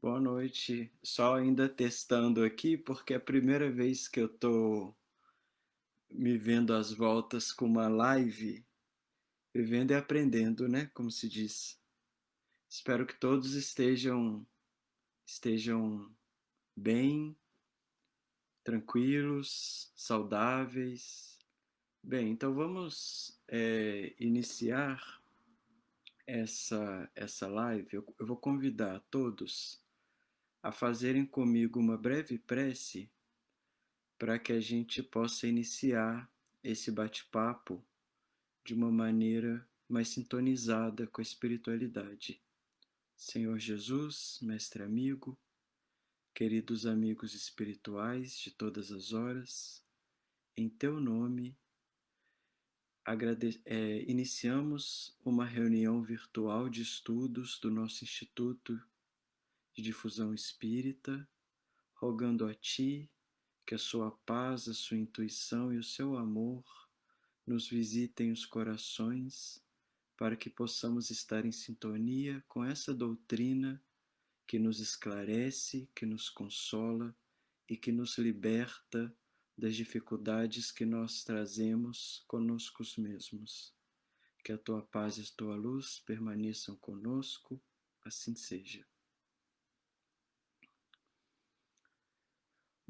Boa noite. Só ainda testando aqui, porque é a primeira vez que eu tô me vendo às voltas com uma live, vivendo e aprendendo, né? Como se diz. Espero que todos estejam bem, tranquilos, saudáveis. Bem, então vamos iniciar essa live. Eu vou convidar todos a fazerem comigo uma breve prece para que a gente possa iniciar esse bate-papo de uma maneira mais sintonizada com a espiritualidade. Senhor Jesus, mestre amigo, queridos amigos espirituais de todas as horas, em teu nome iniciamos uma reunião virtual de estudos do nosso Instituto de Difusão Espírita, rogando a Ti que a sua paz, a sua intuição e o seu amor nos visitem os corações para que possamos estar em sintonia com essa doutrina que nos esclarece, que nos consola e que nos liberta das dificuldades que nós trazemos conosco mesmos. Que a tua paz e a tua luz permaneçam conosco, assim seja.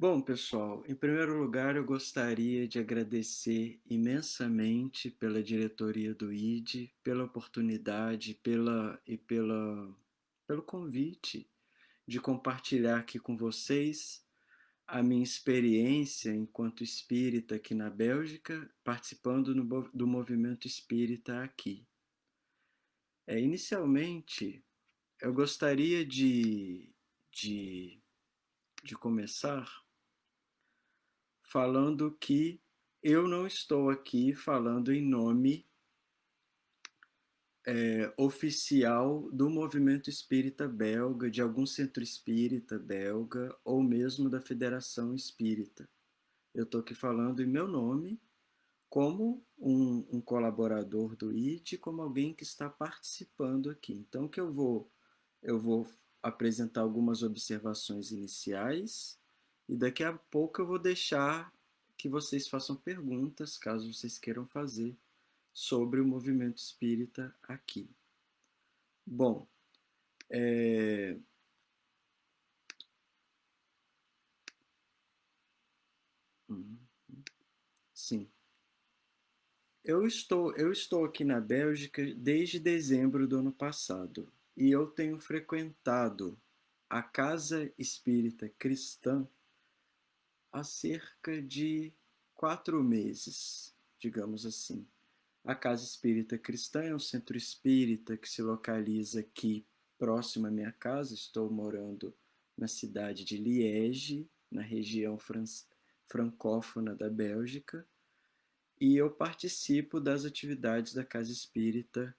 Bom, pessoal, em primeiro lugar eu gostaria de agradecer imensamente pela diretoria do ID, pela oportunidade, pelo convite de compartilhar aqui com vocês a minha experiência enquanto espírita aqui na Bélgica, participando do movimento espírita aqui. Inicialmente, eu gostaria de, de começar falando que eu não estou aqui falando em nome oficial do movimento espírita belga, de algum centro espírita belga ou mesmo da Federação Espírita. Eu estou aqui falando em meu nome como um colaborador do IT, como alguém que está participando aqui. Então, eu vou apresentar algumas observações iniciais e daqui a pouco eu vou deixar que vocês façam perguntas, caso vocês queiram fazer, sobre o movimento espírita aqui. Bom, sim. Eu estou aqui na Bélgica desde dezembro do ano passado e eu tenho frequentado a Casa Espírita Cristã há cerca de 4 meses, digamos assim. A Casa Espírita Cristã é um centro espírita que se localiza aqui próximo à minha casa. Estou morando na cidade de Liege, na região francófona da Bélgica, e eu participo das atividades da Casa Espírita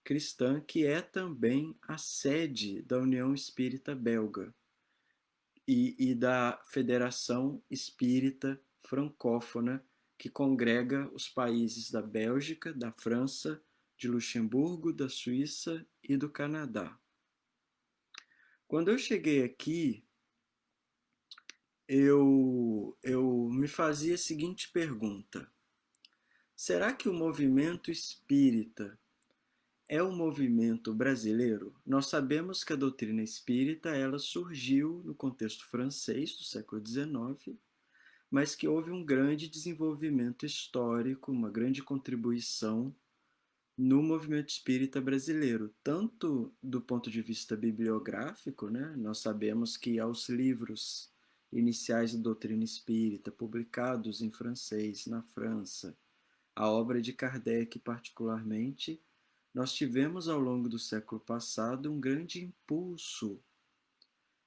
Cristã, que é também a sede da União Espírita Belga e da Federação Espírita Francófona, que congrega os países da Bélgica, da França, de Luxemburgo, da Suíça e do Canadá. Quando eu cheguei aqui, eu me fazia a seguinte pergunta: será que o movimento espírita é um movimento brasileiro? Nós sabemos que a doutrina espírita ela surgiu no contexto francês do século XIX, mas que houve um grande desenvolvimento histórico, uma grande contribuição no movimento espírita brasileiro, tanto do ponto de vista bibliográfico, né? Nós sabemos que aos livros iniciais da doutrina espírita, publicados em francês na França, a obra de Kardec particularmente, nós tivemos ao longo do século passado um grande impulso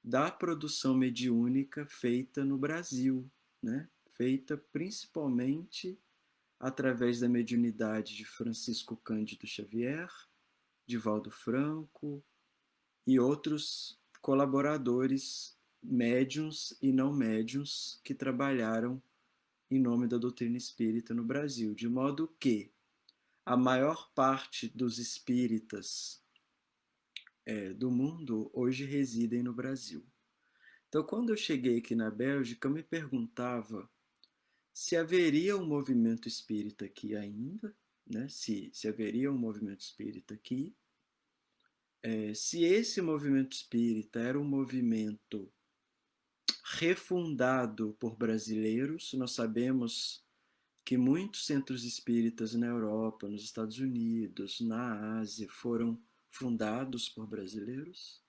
da produção mediúnica feita no Brasil, né? Feita principalmente através da mediunidade de Francisco Cândido Xavier, de Valdo Franco e outros colaboradores médiuns e não médiuns que trabalharam em nome da doutrina espírita no Brasil, de modo que a maior parte dos espíritas do mundo hoje residem no Brasil. Então, quando eu cheguei aqui na Bélgica, eu me perguntava se haveria um movimento espírita aqui ainda, né? Se haveria um movimento espírita aqui, se esse movimento espírita era um movimento refundado por brasileiros. Nós sabemos que muitos centros espíritas na Europa, nos Estados Unidos, na Ásia, foram fundados por brasileiros.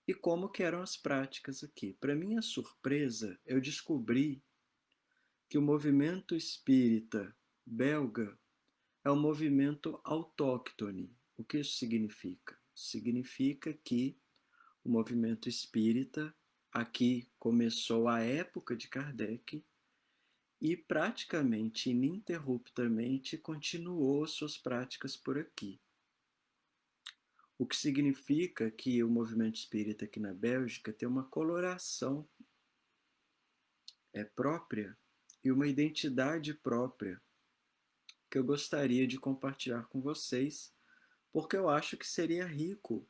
E como que eram as práticas aqui? Para minha surpresa, eu descobri que o movimento espírita belga é um movimento autóctone. O que isso significa? Significa que o movimento espírita aqui começou à época de Kardec e praticamente ininterruptamente continuou suas práticas por aqui. O que significa que o movimento espírita aqui na Bélgica tem uma coloração própria e uma identidade própria que eu gostaria de compartilhar com vocês, porque eu acho que seria rico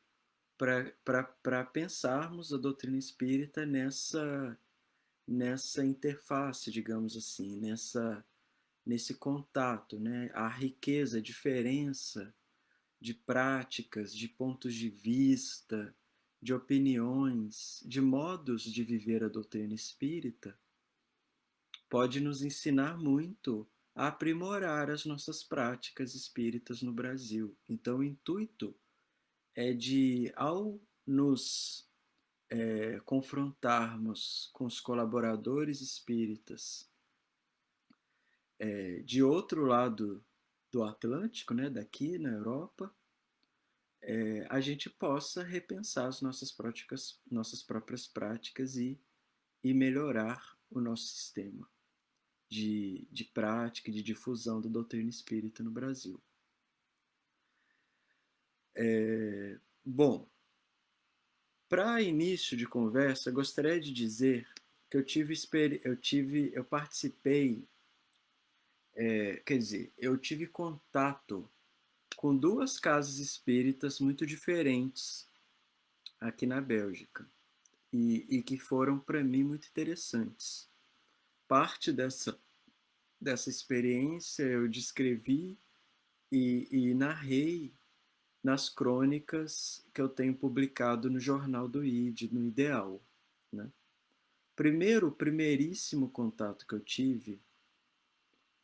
para pensarmos a doutrina espírita nessa interface, digamos assim, nesse contato, né? A riqueza, a diferença de práticas, de pontos de vista, de opiniões, de modos de viver a doutrina espírita, pode nos ensinar muito a aprimorar as nossas práticas espíritas no Brasil. Então, o intuito é de, ao nos confrontarmos com os colaboradores espíritas de outro lado do Atlântico, né, daqui na Europa, a gente possa repensar as nossas próprias práticas e melhorar o nosso sistema de prática e de difusão da doutrina espírita no Brasil. Bom, para início de conversa, gostaria de dizer que eu participei, quer dizer, eu tive contato com duas casas espíritas muito diferentes aqui na Bélgica e que foram para mim muito interessantes. Parte dessa experiência eu descrevi e narrei nas crônicas que eu tenho publicado no Jornal do ID, no Ideal, né? O primeiríssimo contato que eu tive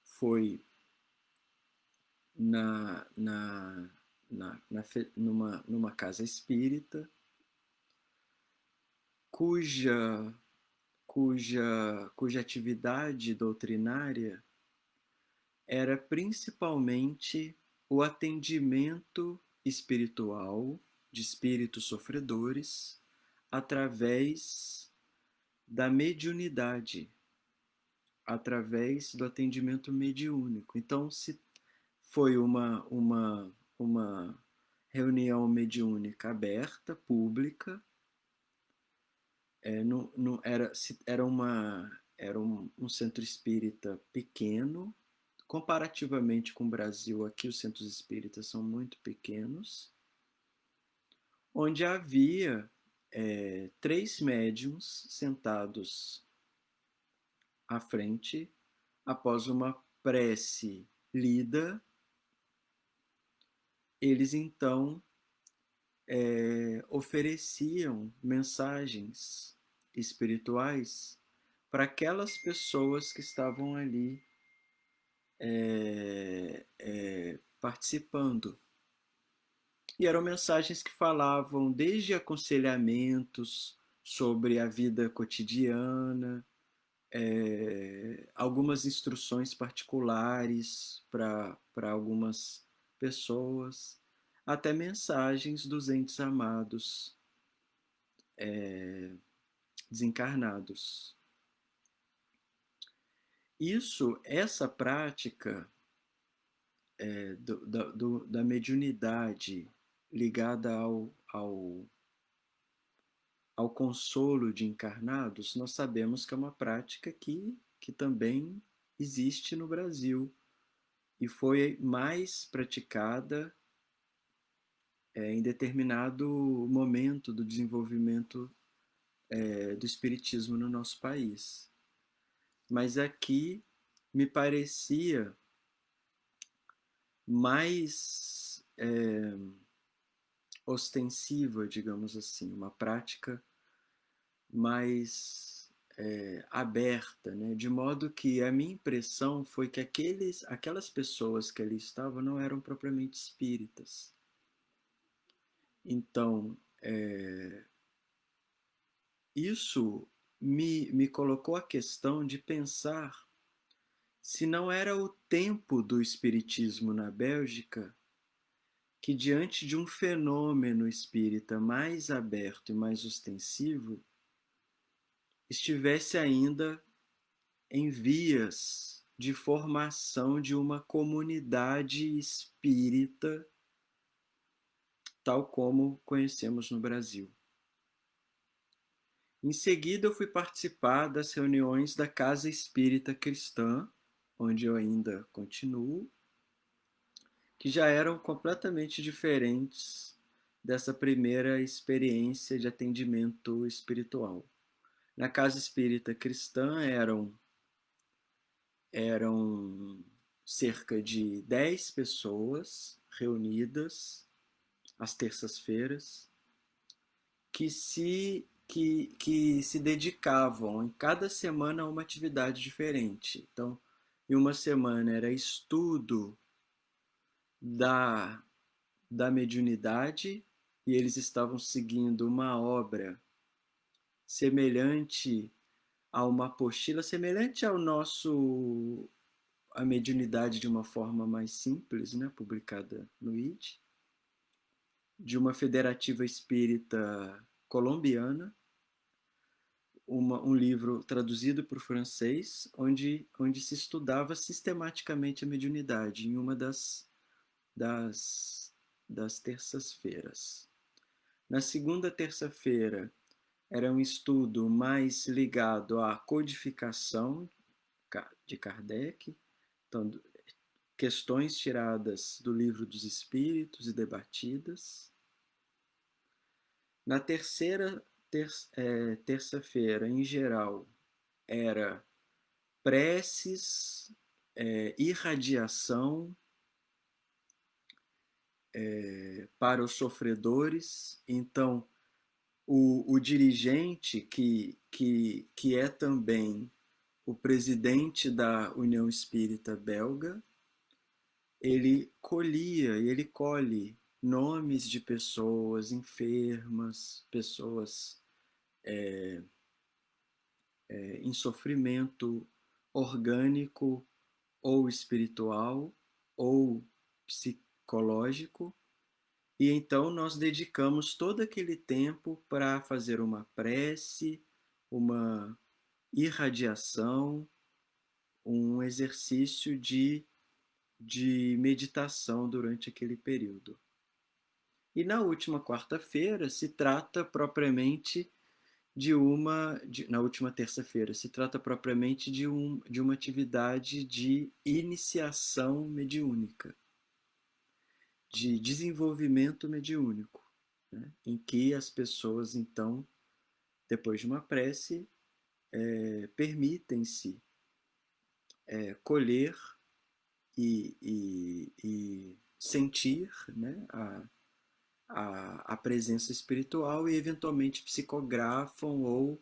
foi na, na, numa casa espírita cuja, cuja atividade doutrinária era principalmente o atendimento espiritual de espíritos sofredores através da mediunidade, através do atendimento mediúnico. Então, se foi uma reunião mediúnica aberta, pública, não era um centro espírita pequeno, comparativamente com o Brasil, aqui os centros espíritas são muito pequenos, onde havia 3 médiuns sentados à frente, após uma prece lida, eles então ofereciam mensagens espirituais para aquelas pessoas que estavam ali participando. E eram mensagens que falavam desde aconselhamentos sobre a vida cotidiana, algumas instruções particulares para algumas pessoas, até mensagens dos entes amados desencarnados. Essa prática da mediunidade ligada ao consolo de encarnados, nós sabemos que é uma prática que também existe no Brasil e foi mais praticada em determinado momento do desenvolvimento do espiritismo no nosso país. Mas aqui me parecia mais ostensiva, digamos assim, uma prática mais aberta, né? De modo que a minha impressão foi que aquelas pessoas que ali estavam não eram propriamente espíritas. Então, isso me colocou a questão de pensar se não era o tempo do espiritismo na Bélgica que, diante de um fenômeno espírita mais aberto e mais ostensivo, estivesse ainda em vias de formação de uma comunidade espírita, tal como conhecemos no Brasil. Em seguida, eu fui participar das reuniões da Casa Espírita Cristã, onde eu ainda continuo, que já eram completamente diferentes dessa primeira experiência de atendimento espiritual. Na Casa Espírita Cristã eram cerca de 10 pessoas reunidas às terças-feiras que se dedicavam em cada semana a uma atividade diferente. Então, em uma semana era estudo da, da mediunidade, e eles estavam seguindo uma obra semelhante a uma apostila, semelhante ao nosso A Mediunidade de uma Forma Mais Simples, né, publicada no ID, de uma federativa espírita colombiana, um livro traduzido para o francês, onde se estudava sistematicamente a mediunidade em uma das, das terças-feiras. Na segunda terça-feira era um estudo mais ligado à codificação de Kardec, então, questões tiradas do Livro dos Espíritos e debatidas. Na terça-feira, em geral, era preces, irradiação para os sofredores. Então, o dirigente, que é também o presidente da União Espírita Belga, ele colhia e ele colhe nomes de pessoas enfermas, pessoas em sofrimento orgânico ou espiritual ou psicológico. E então nós dedicamos todo aquele tempo para fazer uma prece, uma irradiação, um exercício de meditação durante aquele período. E na última quarta-feira se trata propriamente na última terça-feira, se trata propriamente de uma atividade de iniciação mediúnica, de desenvolvimento mediúnico, né? Em que as pessoas, então, depois de uma prece, permitem-se colher e sentir, né, a presença espiritual e eventualmente psicografam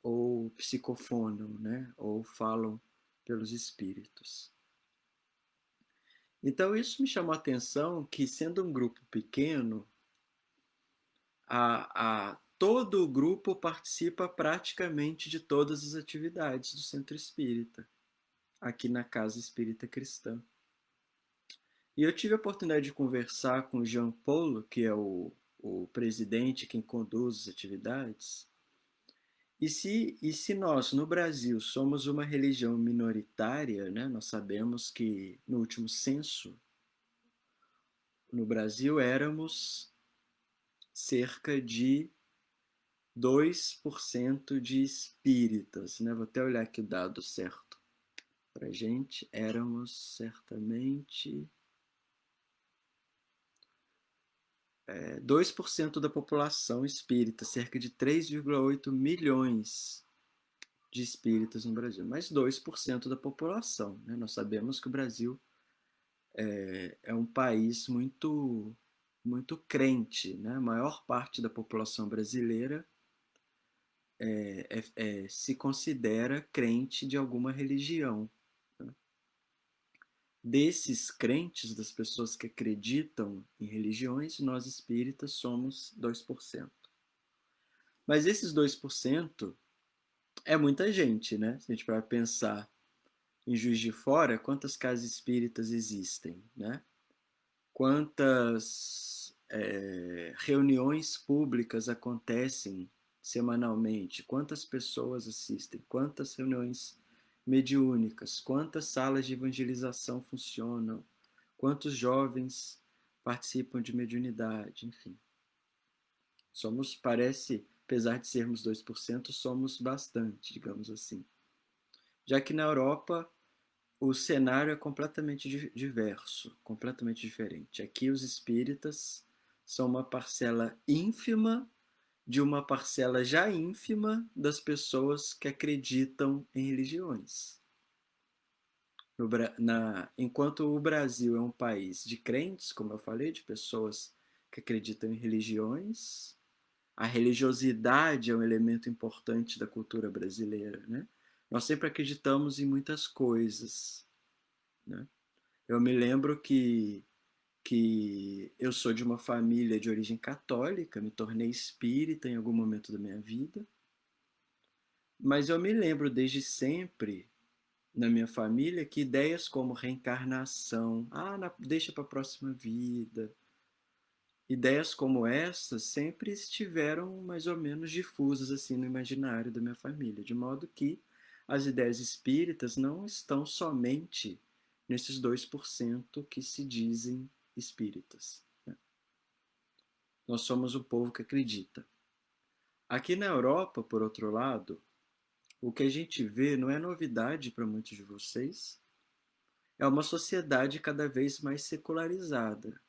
ou psicofonam, né, ou falam pelos espíritos. Então isso me chamou a atenção que, sendo um grupo pequeno, todo o grupo participa praticamente de todas as atividades do Centro Espírita, aqui na Casa Espírita Cristã. E eu tive a oportunidade de conversar com o Jean Paul, que é o presidente, quem conduz as atividades. E se nós, no Brasil, somos uma religião minoritária, né? Nós sabemos que no último censo, no Brasil, éramos cerca de 2% de espíritas, né? Vou até olhar aqui o dado certo para a gente. Éramos certamente 2% da população espírita, cerca de 3,8 milhões de espíritas no Brasil, mas 2% da população, né? Nós sabemos que o Brasil é um país muito crente, né? A maior parte da população brasileira se considera crente de alguma religião, né? Desses crentes, das pessoas que acreditam em religiões, nós espíritas somos 2%. Mas esses 2% é muita gente, né? Se a gente vai pensar em Juiz de Fora, quantas casas espíritas existem, né? Quantas reuniões públicas acontecem semanalmente, quantas pessoas assistem, quantas reuniões mediúnicas, quantas salas de evangelização funcionam, quantos jovens participam de mediunidade, enfim. Parece, apesar de sermos 2%, somos bastante, digamos assim. Já que na Europa o cenário é completamente diverso, completamente diferente. Aqui os espíritas são uma parcela ínfima de uma parcela já ínfima das pessoas que acreditam em religiões. Enquanto o Brasil é um país de crentes, como eu falei, de pessoas que acreditam em religiões, a religiosidade é um elemento importante da cultura brasileira, né? Nós sempre acreditamos em muitas coisas, né? Eu me lembro que eu sou de uma família de origem católica, me tornei espírita em algum momento da minha vida, mas eu me lembro desde sempre, na minha família, que ideias como reencarnação, deixa para a próxima vida, ideias como essas sempre estiveram mais ou menos difusas assim no imaginário da minha família, de modo que as ideias espíritas não estão somente nesses 2% que se dizem espíritas, né? Nós somos o povo que acredita. Aqui na Europa, por outro lado, o que a gente vê não é novidade para muitos de vocês, é uma sociedade cada vez mais secularizada,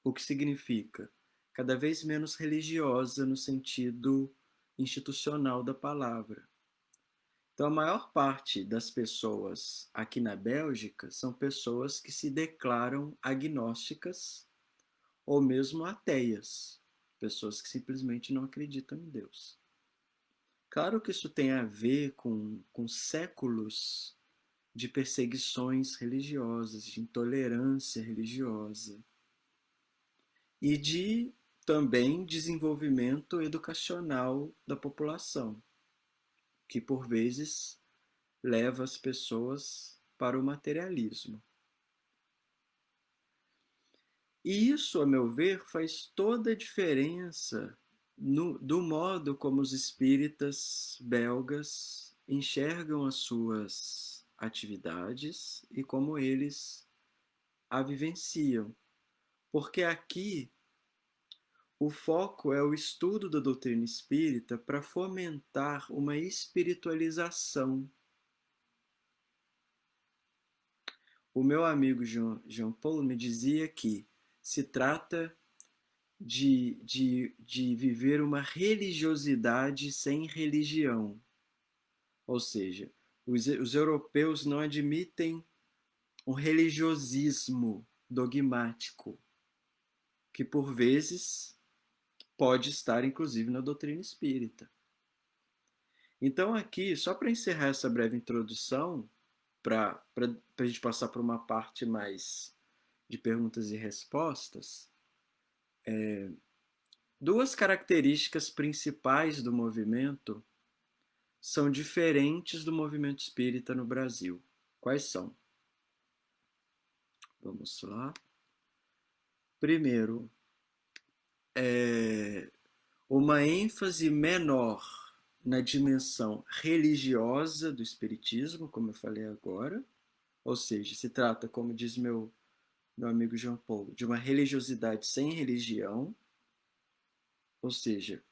o que significa cada vez menos religiosa no sentido institucional da palavra. Então, a maior parte das pessoas aqui na Bélgica são pessoas que se declaram agnósticas ou mesmo ateias, pessoas que simplesmente não acreditam em Deus. Claro que isso tem a ver com séculos de perseguições religiosas, de intolerância religiosa e de também desenvolvimento educacional da população, que por vezes leva as pessoas para o materialismo. E isso, a meu ver, faz toda a diferença do modo como os espíritas belgas enxergam as suas atividades e como eles a vivenciam. Porque aqui o foco é o estudo da doutrina espírita para fomentar uma espiritualização. O meu amigo Jean Paul me dizia que se trata de viver uma religiosidade sem religião. Ou seja, os europeus não admitem um religiosismo dogmático, que por vezes pode estar inclusive na doutrina espírita. Então aqui, só para encerrar essa breve introdução, para a gente passar para uma parte mais de perguntas e respostas, duas características principais do movimento são diferentes do movimento espírita no Brasil. Quais são? Vamos lá. Primeiro, uma ênfase menor na dimensão religiosa do espiritismo, como eu falei agora, ou seja, se trata, como diz meu amigo João Paulo, de uma religiosidade sem religião, ou seja,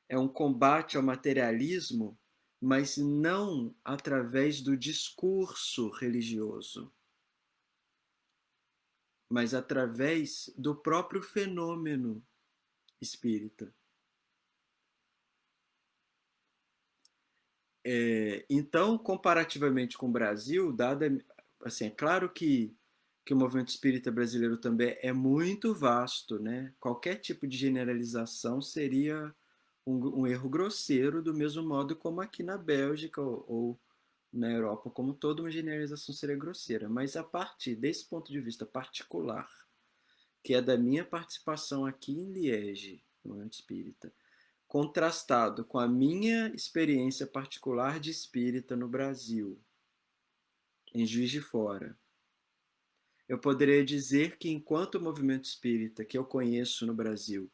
é um combate ao materialismo, mas não através do discurso religioso. mas através do próprio fenômeno espírita. Então, comparativamente com o Brasil, assim, é claro que o movimento espírita brasileiro também é muito vasto, né? Qualquer tipo de generalização seria um erro grosseiro, do mesmo modo como aqui na Bélgica ou na Europa como toda, uma generalização seria grosseira. Mas a partir desse ponto de vista particular, que é da minha participação aqui em Liege, no movimento espírita, contrastado com a minha experiência particular de espírita no Brasil, em Juiz de Fora, eu poderia dizer que, enquanto o movimento espírita que eu conheço no Brasil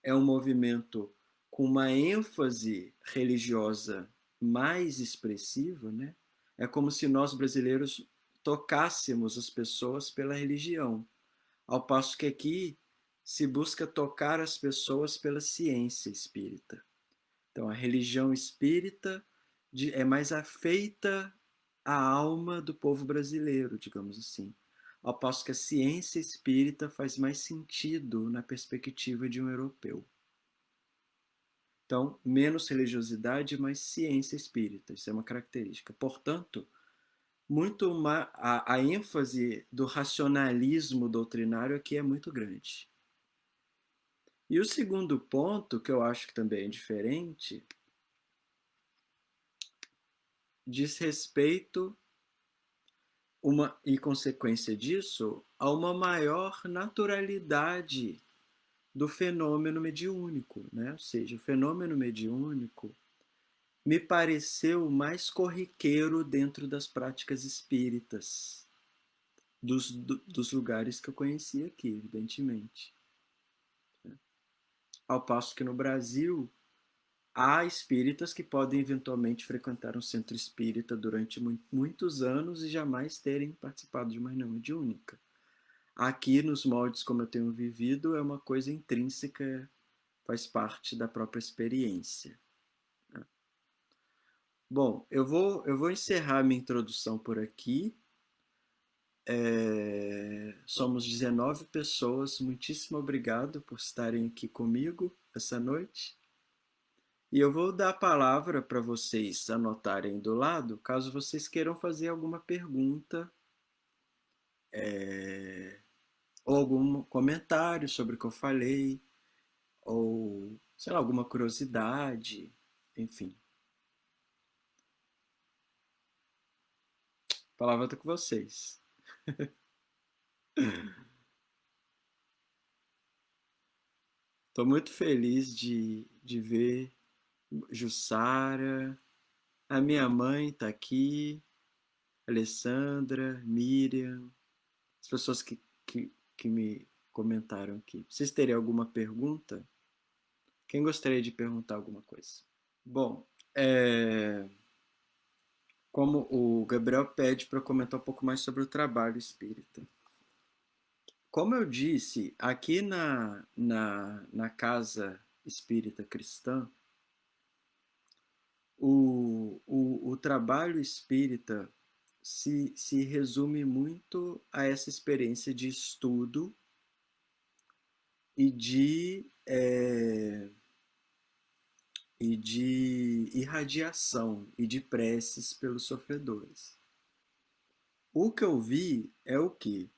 é um movimento com uma ênfase religiosa mais expressiva, né? É como se nós brasileiros tocássemos as pessoas pela religião, ao passo que aqui se busca tocar as pessoas pela ciência espírita. Então, a religião espírita é mais afeita à alma do povo brasileiro, digamos assim. Ao passo que a ciência espírita faz mais sentido na perspectiva de um europeu. Então, menos religiosidade, mais ciência espírita. Isso é uma característica. Portanto, a ênfase do racionalismo doutrinário aqui é muito grande. E o segundo ponto, que eu acho que também é diferente, diz respeito e consequência disso a uma maior naturalidade do fenômeno mediúnico, né? Ou seja, o fenômeno mediúnico me pareceu mais corriqueiro dentro das práticas espíritas, dos lugares que eu conheci aqui, evidentemente. Ao passo que no Brasil há espíritas que podem eventualmente frequentar um centro espírita durante muitos anos e jamais terem participado de uma reunião mediúnica. Aqui, nos moldes como eu tenho vivido, é uma coisa intrínseca, faz parte da própria experiência. Bom, eu vou encerrar minha introdução por aqui. Somos 19 pessoas. Muitíssimo obrigado por estarem aqui comigo essa noite. E eu vou dar a palavra para vocês anotarem do lado, caso vocês queiram fazer alguma pergunta, ou algum comentário sobre o que eu falei, ou, sei lá, alguma curiosidade, enfim. A palavra está com vocês. Estou muito feliz de ver Jussara, a minha mãe está aqui, Alessandra, Miriam, as pessoas que me comentaram aqui. Vocês teriam alguma pergunta? Quem gostaria de perguntar alguma coisa? Bom, como o Gabriel pede para comentar um pouco mais sobre o trabalho espírita. Como eu disse, aqui na Casa Espírita Cristã, o trabalho espírita se resume muito a essa experiência de estudo e de irradiação e de preces pelos sofredores. O que eu vi é o que?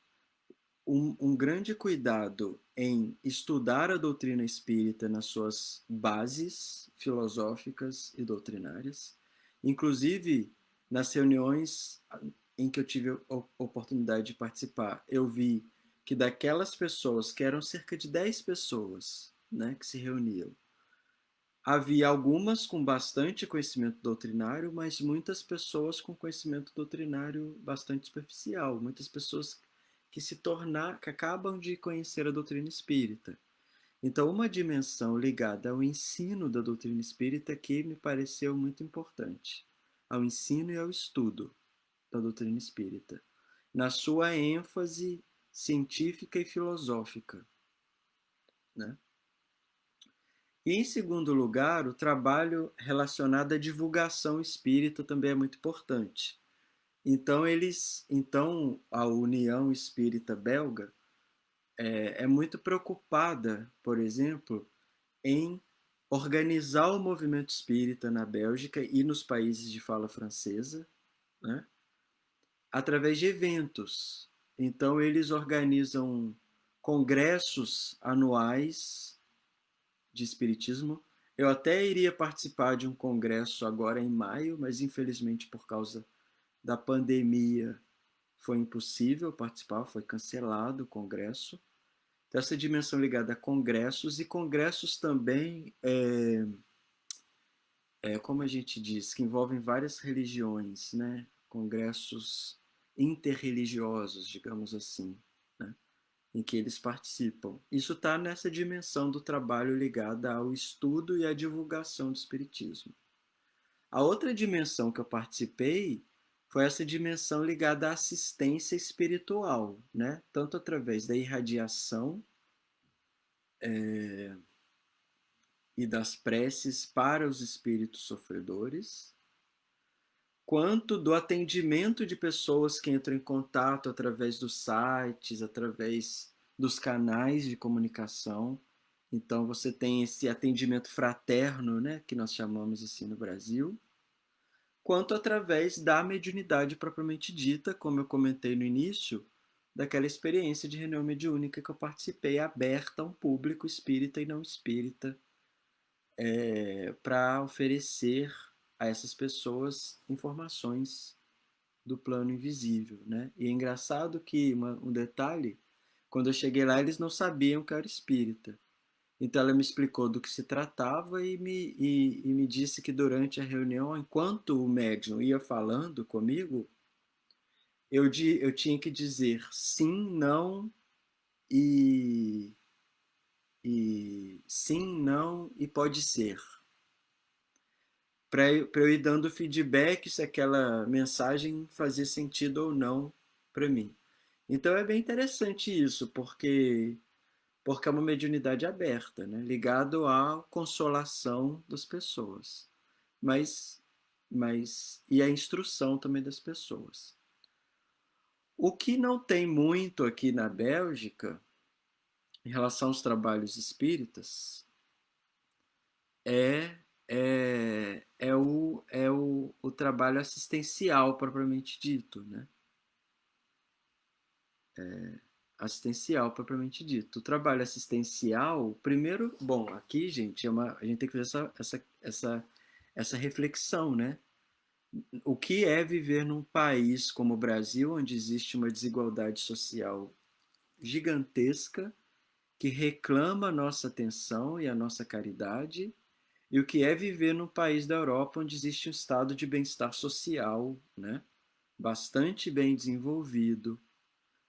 Um grande cuidado em estudar a doutrina espírita nas suas bases filosóficas e doutrinárias, inclusive nas reuniões em que eu tive a oportunidade de participar, eu vi que daquelas pessoas, que eram cerca de 10 pessoas, né, que se reuniam, havia algumas com bastante conhecimento doutrinário, mas muitas pessoas com conhecimento doutrinário bastante superficial, muitas pessoas que acabam de conhecer a doutrina espírita. Então, uma dimensão ligada ao ensino da doutrina espírita que me pareceu muito importante, ao ensino e ao estudo da doutrina espírita, na sua ênfase científica e filosófica, né? E, em segundo lugar, o trabalho relacionado à divulgação espírita também é muito importante. Então, a União Espírita Belga é muito preocupada, por exemplo, em organizar o movimento espírita na Bélgica e nos países de fala francesa, né, através de eventos. Então, eles organizam congressos anuais de espiritismo. Eu até iria participar de um congresso agora em maio, mas infelizmente por causa da pandemia foi impossível participar, foi cancelado o congresso. Então, essa dimensão ligada a congressos e congressos também, como a gente diz, que envolvem várias religiões, né? Congressos interreligiosos, digamos assim, né? Em que eles participam. Isso está nessa dimensão do trabalho ligada ao estudo e à divulgação do espiritismo. A outra dimensão que eu participei foi essa dimensão ligada à assistência espiritual, né? Tanto através da irradiação e das preces para os espíritos sofredores, quanto do atendimento de pessoas que entram em contato através dos sites, através dos canais de comunicação. Então você tem esse atendimento fraterno, né, que nós chamamos assim no Brasil, quanto através da mediunidade propriamente dita, como eu comentei no início, daquela experiência de reunião mediúnica que eu participei, aberta a um público espírita e não espírita, para oferecer a essas pessoas informações do plano invisível, né? E é engraçado que um detalhe, quando eu cheguei lá, eles não sabiam que eu era espírita. Então ela me explicou do que se tratava e me disse que durante a reunião, enquanto o médium ia falando comigo, eu tinha que dizer sim, não e, e sim, não e pode ser. Para eu ir dando feedback se aquela mensagem fazia sentido ou não para mim. Então é bem interessante isso, porque é uma mediunidade aberta, né? Ligado à consolação das pessoas, mas, mas e a instrução também das pessoas. O que não tem muito aqui na Bélgica, em relação aos trabalhos espíritas, é o trabalho assistencial propriamente dito, né? Assistencial propriamente dito. O trabalho assistencial, primeiro, bom, aqui, gente, a gente tem que fazer essa reflexão, né? O que é viver num país como o Brasil, onde existe uma desigualdade social gigantesca, que reclama a nossa atenção e a nossa caridade, e o que é viver num país da Europa onde existe um estado de bem-estar social, né? Bastante bem desenvolvido,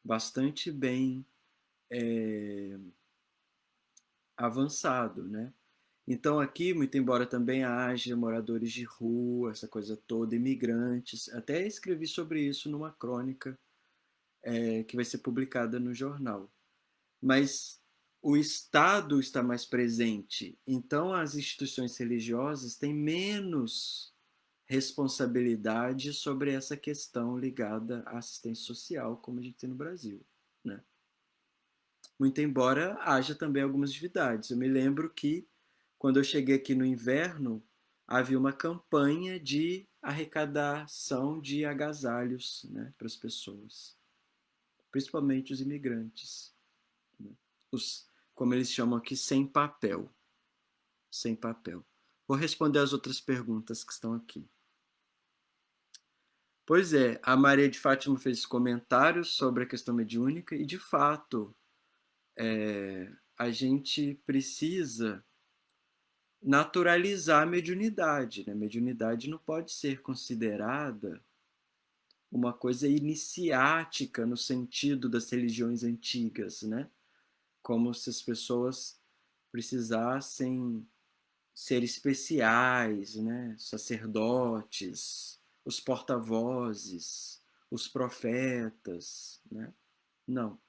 bastante bem avançado, né? Então aqui, muito embora também haja moradores de rua, essa coisa toda, imigrantes, até escrevi sobre isso numa crônica que vai ser publicada no jornal. Mas o Estado está mais presente, então as instituições religiosas têm menos responsabilidade sobre essa questão ligada à assistência social, como a gente tem no Brasil, né? Muito embora haja também algumas atividades. Eu me lembro que, quando eu cheguei aqui no inverno, havia uma campanha de arrecadação de agasalhos, né, para as pessoas, principalmente os imigrantes, né? Os, como eles chamam aqui, sem papel. Sem papel. Vou responder as outras perguntas que estão aqui. Pois é, a Maria de Fátima fez comentários sobre a questão mediúnica e, de fato, a gente precisa naturalizar a mediunidade, né? A mediunidade não pode ser considerada uma coisa iniciática no sentido das religiões antigas, né? Como se as pessoas precisassem ser especiais, né? Sacerdotes, os porta-vozes, os profetas, né? Não.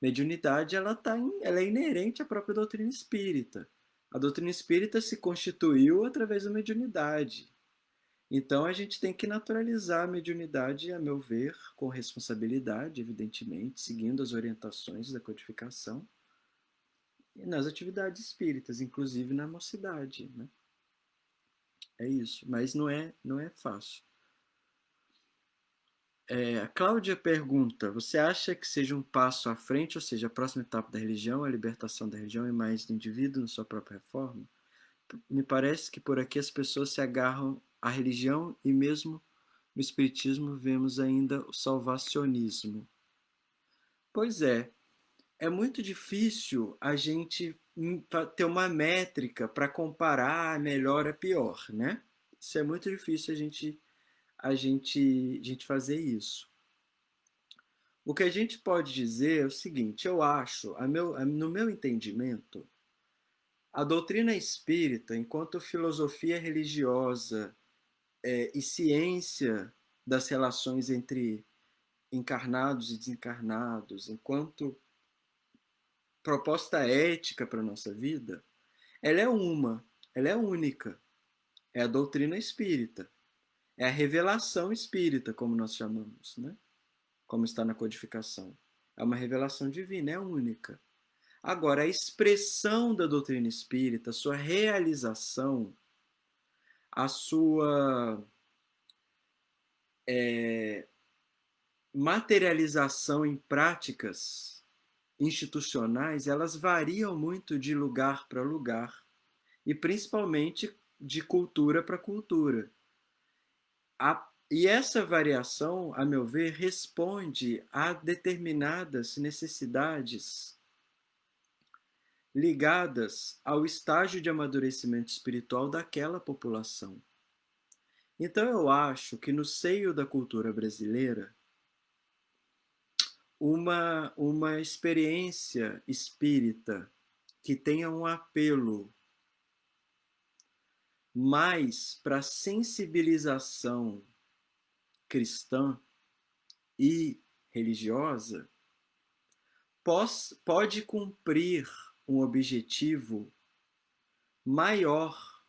Mediunidade ela é inerente à própria doutrina espírita. A doutrina espírita se constituiu através da mediunidade. Então a gente tem que naturalizar a mediunidade, a meu ver, com responsabilidade, evidentemente, seguindo as orientações da codificação, e nas atividades espíritas, inclusive na mocidade, né? É isso, mas não é fácil. A Cláudia pergunta: você acha que seja um passo à frente, ou seja, a próxima etapa da religião, a libertação da religião e mais do indivíduo na sua própria reforma? Me parece que por aqui as pessoas se agarram à religião e mesmo no espiritismo vemos ainda o salvacionismo. Pois é muito difícil a gente ter uma métrica para comparar a melhor a pior, né? Isso é muito difícil a gente fazer isso. O que a gente pode dizer é o seguinte: eu acho, no meu entendimento, a doutrina espírita, enquanto filosofia religiosa e ciência das relações entre encarnados e desencarnados, enquanto proposta ética para a nossa vida, ela é ela é única. É a doutrina espírita. É a revelação espírita, como nós chamamos, né? Como está na codificação. É uma revelação divina, é única. Agora, a expressão da doutrina espírita, a sua realização, a sua materialização em práticas institucionais, elas variam muito de lugar para lugar e principalmente de cultura para cultura. E essa variação, a meu ver, responde a determinadas necessidades ligadas ao estágio de amadurecimento espiritual daquela população. Então eu acho que no seio da cultura brasileira, uma experiência espírita que tenha um apelo mais para a sensibilização cristã e religiosa pode cumprir um objetivo maior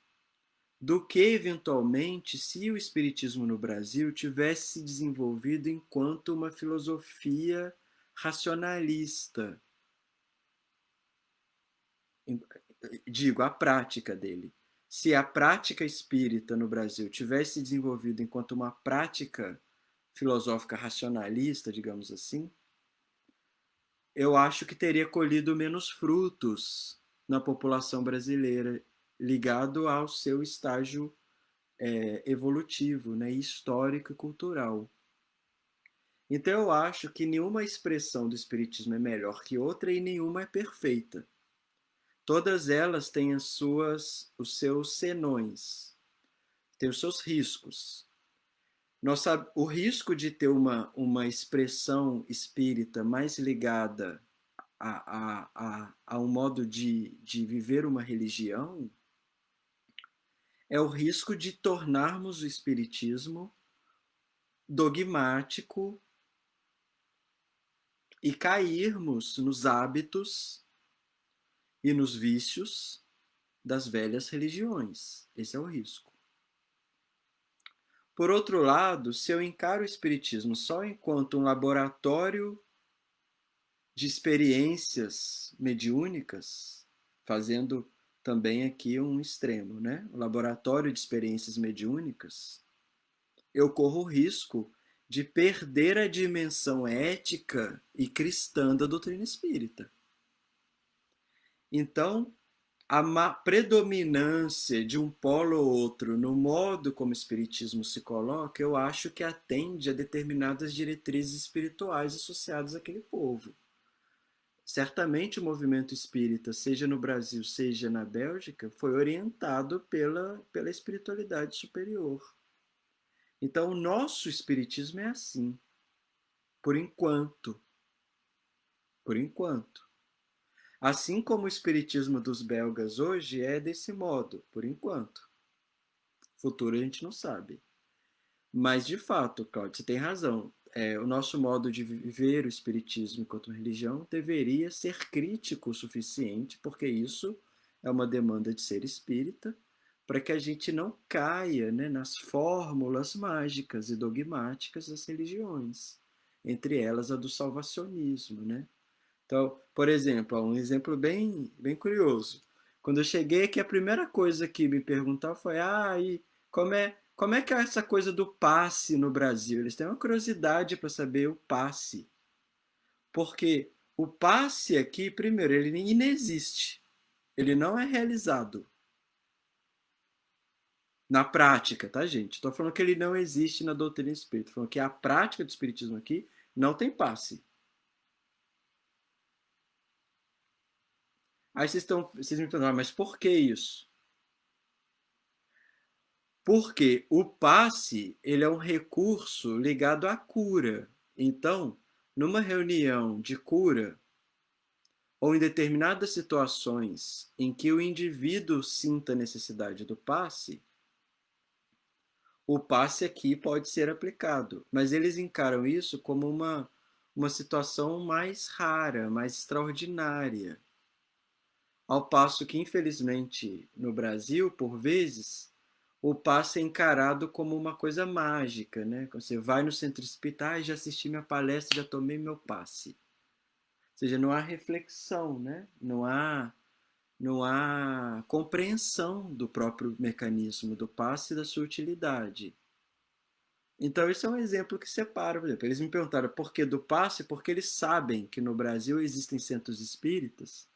do que, eventualmente, se o Espiritismo no Brasil tivesse se desenvolvido enquanto uma filosofia racionalista. Digo, a prática dele. Se a prática espírita no Brasil tivesse se desenvolvido enquanto uma prática filosófica racionalista, digamos assim, eu acho que teria colhido menos frutos na população brasileira, ligado ao seu estágio evolutivo, né, histórico e cultural. Então eu acho que nenhuma expressão do espiritismo é melhor que outra e nenhuma é perfeita. Todas elas têm os seus senões, têm os seus riscos. O risco de ter uma expressão espírita mais ligada a um modo de viver uma religião é o risco de tornarmos o espiritismo dogmático e cairmos nos hábitos e nos vícios das velhas religiões. Esse é o risco. Por outro lado, se eu encaro o espiritismo só enquanto um laboratório de experiências mediúnicas, fazendo também aqui um extremo, né? O laboratório de experiências mediúnicas, eu corro o risco de perder a dimensão ética e cristã da doutrina espírita. Então, a predominância de um polo ou outro no modo como o espiritismo se coloca, eu acho que atende a determinadas diretrizes espirituais associadas àquele povo. Certamente o movimento espírita, seja no Brasil, seja na Bélgica, foi orientado pela espiritualidade superior. Então, o nosso espiritismo é assim, por enquanto. Por enquanto. Assim como o espiritismo dos belgas hoje é desse modo, por enquanto. Futuro a gente não sabe. Mas, de fato, Claudio, você tem razão. O nosso modo de viver o espiritismo enquanto religião deveria ser crítico o suficiente, porque isso é uma demanda de ser espírita, para que a gente não caia, né, nas fórmulas mágicas e dogmáticas das religiões, entre elas a do salvacionismo, né? Então, por exemplo, um exemplo bem curioso. Quando eu cheguei aqui, a primeira coisa que me perguntaram foi: e como é que é essa coisa do passe no Brasil? Eles têm uma curiosidade para saber o passe. Porque o passe aqui, primeiro, ele inexiste. Ele não é realizado na prática, tá, gente? Estou falando que ele não existe na doutrina espírita. Estou falando que a prática do espiritismo aqui não tem passe. Aí vocês me perguntam, mas por que isso? Porque o passe, ele é um recurso ligado à cura. Então, numa reunião de cura, ou em determinadas situações em que o indivíduo sinta a necessidade do passe, o passe aqui pode ser aplicado. Mas eles encaram isso como uma situação mais rara, mais extraordinária. Ao passo que, infelizmente, no Brasil, por vezes, o passe é encarado como uma coisa mágica, né? Quando você vai no centro espírita, já assisti minha palestra, já tomei meu passe. Ou seja, não há reflexão, né? Não há compreensão do próprio mecanismo do passe e da sua utilidade. Então, esse é um exemplo que separa, por exemplo. Eles me perguntaram por que do passe, porque eles sabem que no Brasil existem centros espíritas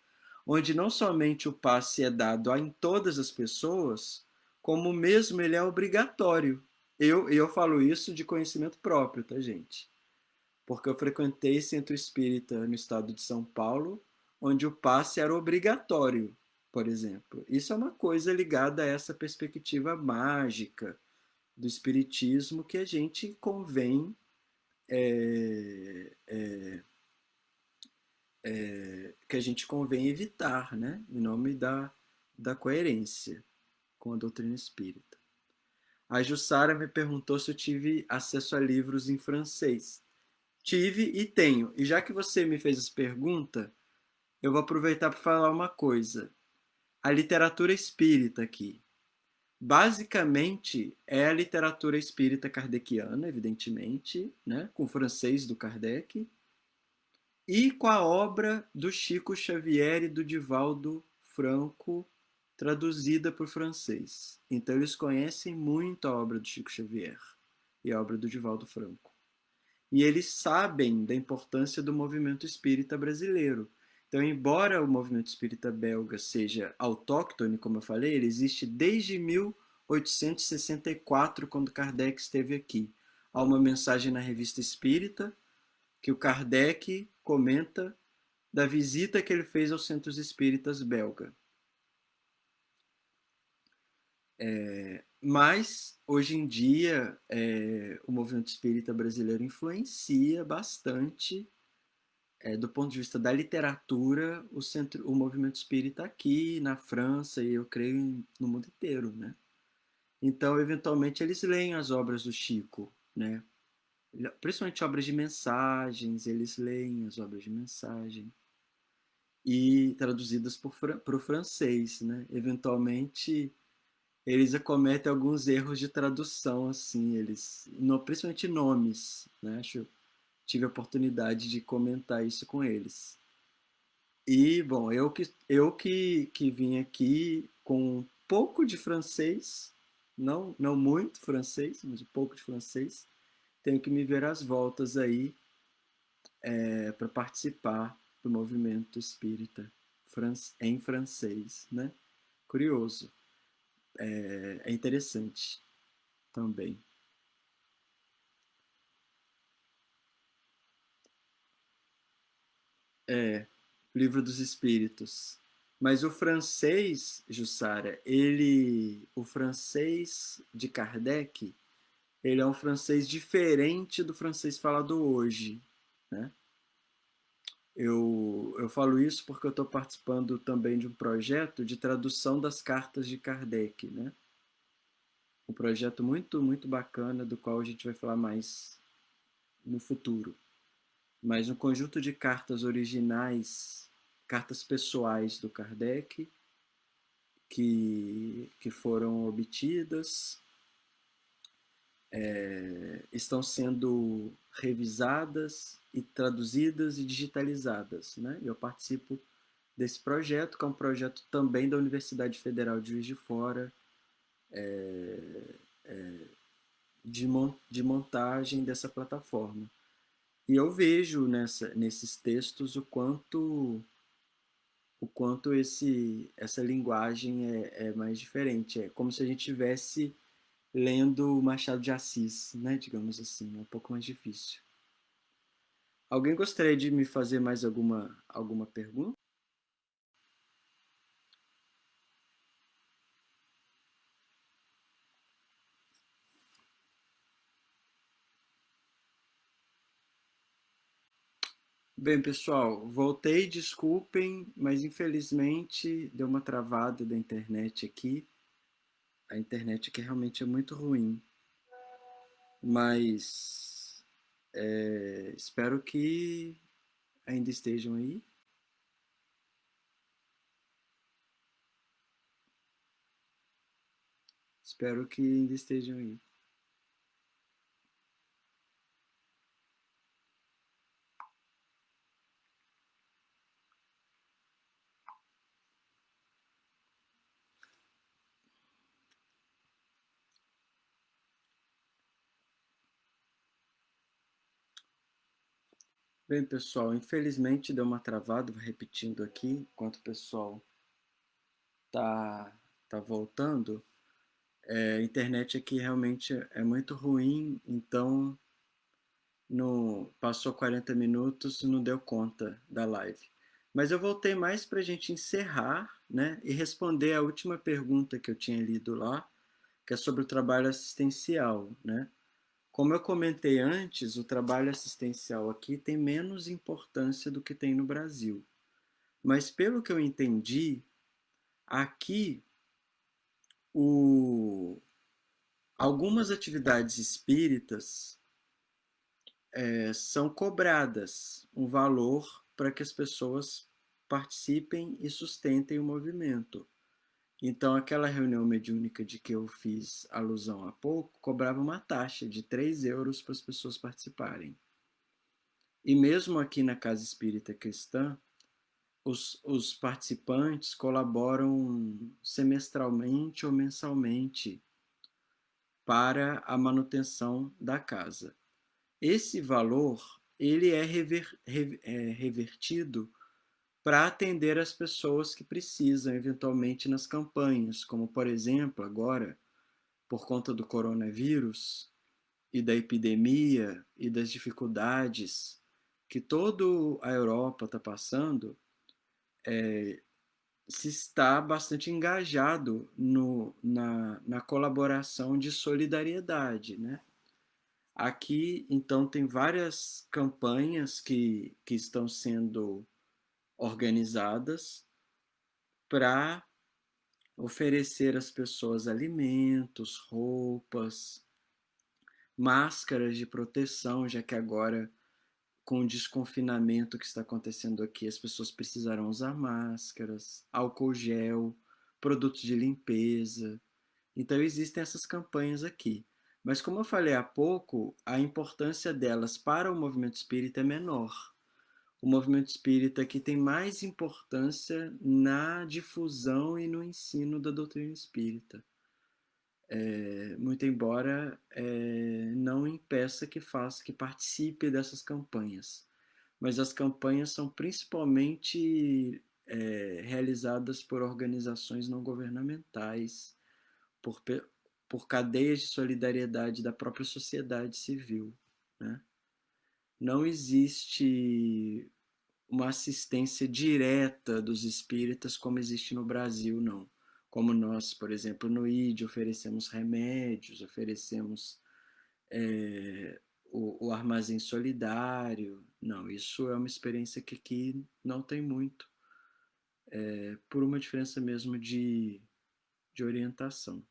onde não somente o passe é dado em todas as pessoas, como mesmo ele é obrigatório. Eu falo isso de conhecimento próprio, tá, gente? Porque eu frequentei centro espírita no estado de São Paulo, onde o passe era obrigatório, por exemplo. Isso é uma coisa ligada a essa perspectiva mágica do espiritismo que a gente convém que a gente convém evitar, né? Em nome da coerência com a doutrina espírita. A Jussara me perguntou se eu tive acesso a livros em francês. Tive e tenho. E já que você me fez essa pergunta, eu vou aproveitar para falar uma coisa. A literatura espírita aqui, basicamente, é a literatura espírita kardeciana, evidentemente, né? Com o francês do Kardec, e com a obra do Chico Xavier e do Divaldo Franco, traduzida por francês. Então eles conhecem muito a obra do Chico Xavier e a obra do Divaldo Franco. E eles sabem da importância do movimento espírita brasileiro. Então, embora o movimento espírita belga seja autóctone, como eu falei, ele existe desde 1864, quando Kardec esteve aqui. Há uma mensagem na Revista Espírita que o Kardec comenta da visita que ele fez aos centros espíritas belga. Mas, hoje em dia, o movimento espírita brasileiro influencia bastante, do ponto de vista da literatura, o movimento espírita aqui na França e eu creio no mundo inteiro, né? Então, eventualmente, eles leem as obras do Chico, né? Principalmente obras de mensagens, eles leem as obras de mensagem e traduzidas para o francês, né? Eventualmente eles acometem alguns erros de tradução, assim, principalmente nomes, né? Tive a oportunidade de comentar isso com eles. E, bom, que vim aqui com um pouco de francês, não muito francês, mas um pouco de francês, tenho que me ver às voltas aí para participar do movimento espírita em francês, né? Curioso, é interessante também. É, Livro dos Espíritos. Mas o francês, Jussara, o francês de Kardec, ele é um francês diferente do francês falado hoje, né? Eu falo isso porque eu estou participando também de um projeto de tradução das cartas de Kardec, né? Um projeto muito bacana, do qual a gente vai falar mais no futuro. Mas um conjunto de cartas originais, cartas pessoais do Kardec, que foram obtidas, estão sendo revisadas e traduzidas e digitalizadas, né? Eu participo desse projeto, que é um projeto também da Universidade Federal de Juiz de Fora, de montagem dessa plataforma. E eu vejo nesses textos o quanto essa linguagem é mais diferente. É como se a gente estivesse lendo Machado de Assis, né? Digamos assim, é um pouco mais difícil. Alguém gostaria de me fazer mais alguma pergunta? Bem, pessoal, voltei, desculpem, mas infelizmente deu uma travada da internet aqui. A internet aqui realmente é muito ruim, mas espero que ainda estejam aí. Espero que ainda estejam aí. Bem, pessoal, infelizmente deu uma travada, vou repetindo aqui, enquanto o pessoal tá, tá voltando. A internet aqui realmente é muito ruim, então passou 40 minutos, não deu conta da live. Mas eu voltei mais para a gente encerrar, né, e responder a última pergunta que eu tinha lido lá, que é sobre o trabalho assistencial, né? Como eu comentei antes, o trabalho assistencial aqui tem menos importância do que tem no Brasil. Mas pelo que eu entendi, aqui o... algumas atividades espíritas são cobradas um valor para que as pessoas participem e sustentem o movimento. Então, aquela reunião mediúnica de que eu fiz alusão há pouco cobrava uma taxa de 3 euros para as pessoas participarem. E mesmo aqui na Casa Espírita Cristã, os participantes colaboram semestralmente ou mensalmente para a manutenção da casa. Esse valor ele revertido para atender as pessoas que precisam, eventualmente nas campanhas, como por exemplo agora, por conta do coronavírus e da epidemia e das dificuldades que toda a Europa está passando, se está bastante engajado na colaboração de solidariedade, né? Aqui, então, tem várias campanhas que estão sendo organizadas para oferecer às pessoas alimentos, roupas, máscaras de proteção, já que agora, com o desconfinamento que está acontecendo aqui, as pessoas precisarão usar máscaras, álcool gel, produtos de limpeza. Então, existem essas campanhas aqui. Mas, como eu falei há pouco, a importância delas para o movimento espírita é menor. O movimento espírita aqui tem mais importância na difusão e no ensino da doutrina espírita. Muito embora não impeça que participe dessas campanhas. Mas as campanhas são principalmente realizadas por organizações não governamentais, por, por cadeias de solidariedade da própria sociedade civil, né? Não existe uma assistência direta dos espíritas como existe no Brasil, não. Como nós, por exemplo, no ID oferecemos remédios, oferecemos o armazém solidário. Não, isso é uma experiência que aqui não tem muito, por uma diferença mesmo de orientação.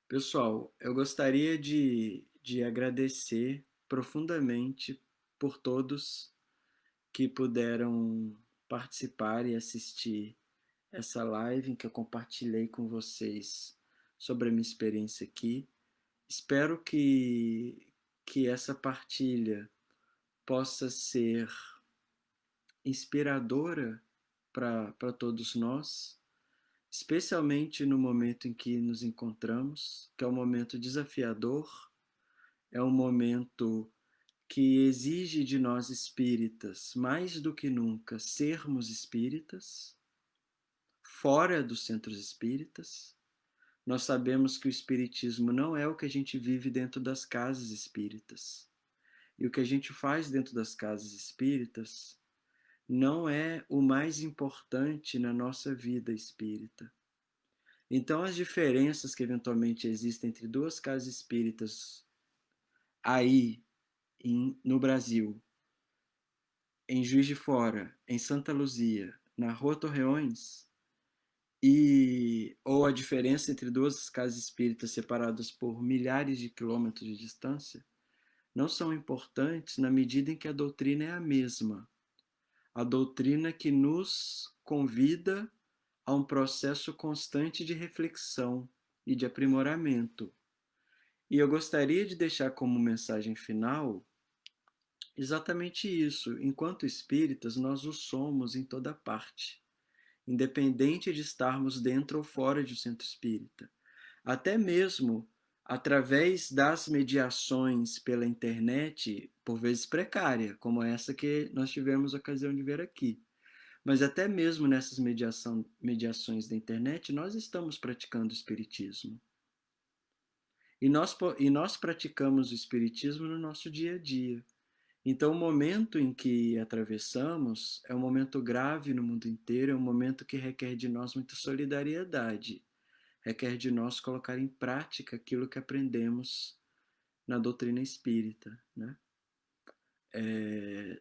Pessoal, eu gostaria de agradecer profundamente por todos que puderam participar e assistir essa live em que eu compartilhei com vocês sobre a minha experiência aqui. Espero que essa partilha possa ser inspiradora para todos nós, especialmente no momento em que nos encontramos, que é um momento desafiador, é um momento que exige de nós espíritas, mais do que nunca, sermos espíritas, fora dos centros espíritas. Nós sabemos que o espiritismo não é o que a gente vive dentro das casas espíritas. E o que a gente faz dentro das casas espíritas não é o mais importante na nossa vida espírita. Então, as diferenças que eventualmente existem entre duas casas espíritas aí no Brasil, em Juiz de Fora, em Santa Luzia, na Rua Torreões, ou a diferença entre duas casas espíritas separadas por milhares de quilômetros de distância, não são importantes na medida em que a doutrina é a mesma. A doutrina que nos convida a um processo constante de reflexão e de aprimoramento. E eu gostaria de deixar como mensagem final exatamente isso. Enquanto espíritas, nós o somos em toda parte, independente de estarmos dentro ou fora de um centro espírita. Até mesmo através das mediações pela internet, por vezes precária, como essa que nós tivemos a ocasião de ver aqui. Mas até mesmo nessas mediações da internet, nós estamos praticando o espiritismo. E nós praticamos o espiritismo no nosso dia a dia. Então, o momento em que atravessamos é um momento grave no mundo inteiro, é um momento que requer de nós muita solidariedade, requer de nós colocar em prática aquilo que aprendemos na doutrina espírita, né?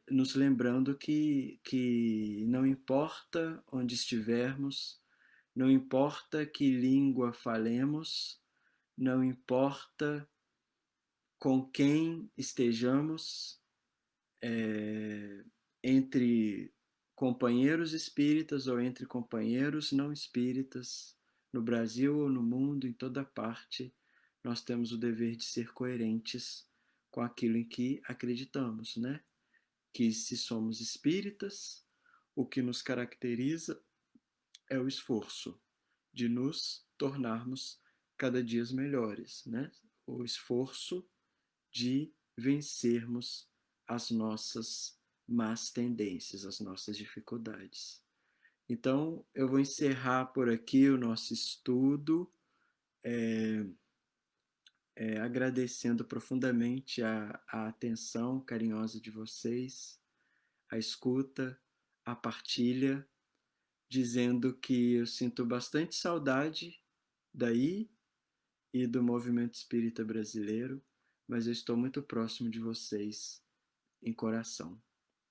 Nos lembrando que não importa onde estivermos, não importa que língua falemos, não importa com quem estejamos, entre companheiros espíritas ou entre companheiros não espíritas, no Brasil ou no mundo, em toda parte, nós temos o dever de ser coerentes com aquilo em que acreditamos, né? Que se somos espíritas, o que nos caracteriza é o esforço de nos tornarmos cada dia melhores, né? O esforço de vencermos as nossas más tendências, as nossas dificuldades. Então, eu vou encerrar por aqui o nosso estudo, agradecendo profundamente a atenção carinhosa de vocês, a escuta, a partilha, dizendo que eu sinto bastante saudade daí e do movimento espírita brasileiro, mas eu estou muito próximo de vocês em coração,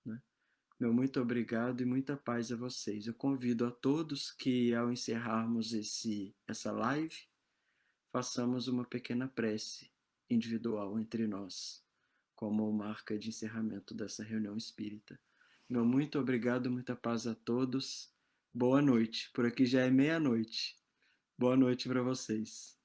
né? Meu muito obrigado e muita paz a vocês. Eu convido a todos que, ao encerrarmos essa live, façamos uma pequena prece individual entre nós, como marca de encerramento dessa reunião espírita. Meu muito obrigado, muita paz a todos. Boa noite. Por aqui já é meia-noite. Boa noite para vocês.